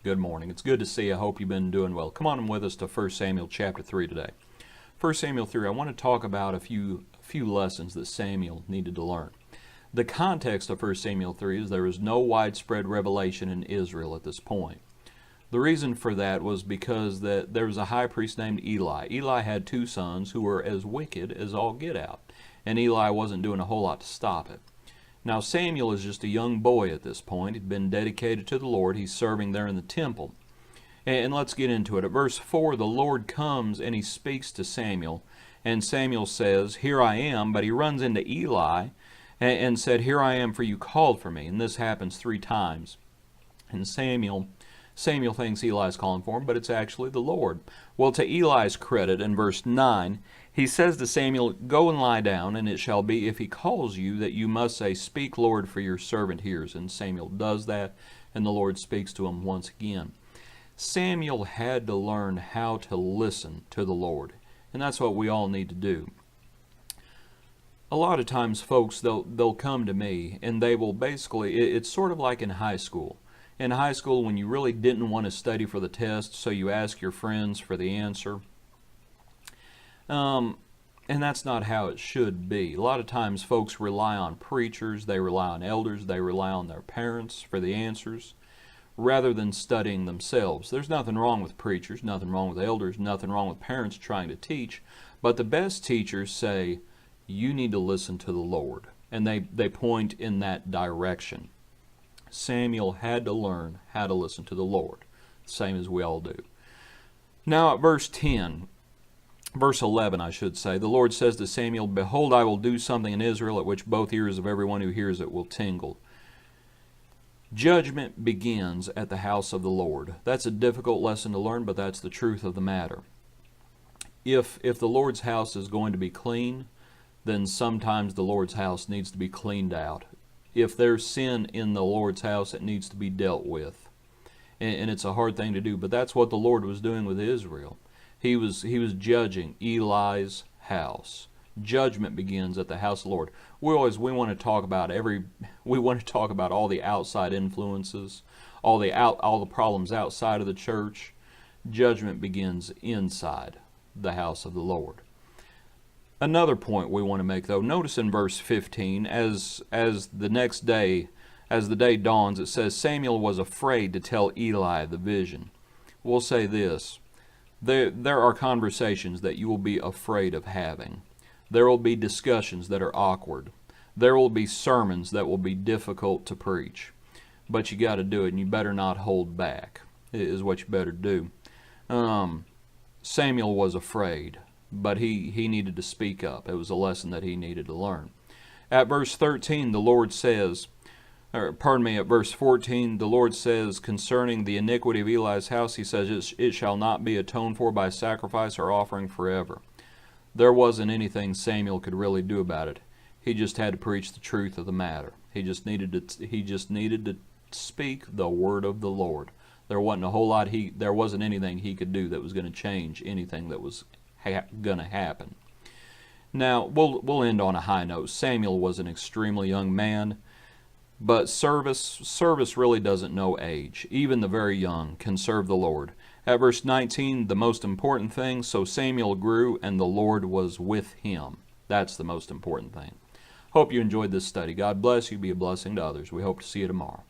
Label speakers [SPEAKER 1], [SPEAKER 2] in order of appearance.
[SPEAKER 1] Good morning. It's good to see you. I hope you've been doing well. Come on with us to 1 Samuel chapter 3 today. 1 Samuel 3, I want to talk about a few lessons that Samuel needed to learn. The context of 1 Samuel 3 is there is no widespread revelation in Israel at this point. The reason for that was because there was a high priest named Eli. Eli had two sons who were as wicked as all get out, and Eli wasn't doing a whole lot to stop it. Now Samuel is just a young boy at this point. He'd been dedicated to the Lord. He's serving there in the temple. And let's get into it. At verse 4, the Lord comes and he speaks to Samuel. And Samuel says, "Here I am." But he runs into Eli and said, "Here I am, for you called for me." And this happens 3 times. And Samuel thinks Eli's calling for him, but it's actually the Lord. Well, to Eli's credit, in verse 9, he says to Samuel, "Go and lie down, and it shall be, if he calls you, that you must say, 'Speak, Lord, for your servant hears.'" And Samuel does that, and the Lord speaks to him once again. Samuel had to learn how to listen to the Lord, and that's what we all need to do. A lot of times, folks, they'll come to me, and they will basically, it's sort of like in high school. In high school, when you really didn't want to study for the test, so you ask your friends for the answer. And that's not how it should be. A lot of times folks rely on preachers, they rely on elders, they rely on their parents for the answers, rather than studying themselves. There's nothing wrong with preachers, nothing wrong with elders, nothing wrong with parents trying to teach, but the best teachers say, you need to listen to the Lord. And they point in that direction. Samuel had to learn how to listen to the Lord, same as we all do. Now at verse 11, I should say, the Lord says to Samuel, "Behold, I will do something in Israel at which both ears of everyone who hears it will tingle." Judgment begins at the house of the Lord. That's a difficult lesson to learn, but that's the truth of the matter. If the Lord's house is going to be clean, then sometimes the Lord's house needs to be cleaned out. If there's sin in the Lord's house, it needs to be dealt with. And it's a hard thing to do, but that's what the Lord was doing with Israel. He was judging Eli's house. Judgment begins at the house of the Lord. We want to talk about all the outside influences, all the problems outside of the church. Judgment begins inside the house of the Lord. Another point we want to make, though, notice in verse 15, as the day dawns, it says Samuel was afraid to tell Eli the vision. We'll say this. There are conversations that you will be afraid of having. There will be discussions that are awkward. There will be sermons that will be difficult to preach. But you got to do it, and you better not hold back, is what you better do. Samuel was afraid, but he needed to speak up. It was a lesson that he needed to learn. At verse 13, the Lord says, at verse 14, the Lord says concerning the iniquity of Eli's house, he says, "It shall not be atoned for by sacrifice or offering forever." There wasn't anything Samuel could really do about it. He just had to preach the truth of the matter. He just needed to speak the word of the Lord. There wasn't anything he could do that was going to change anything that was going to happen. Now, we'll end on a high note. Samuel was an extremely young man, but service really doesn't know age. Even the very young can serve the Lord. At verse 19, the most important thing, so Samuel grew and the Lord was with him. That's the most important thing. Hope you enjoyed this study. God bless you. Be a blessing to others. We hope to see you tomorrow.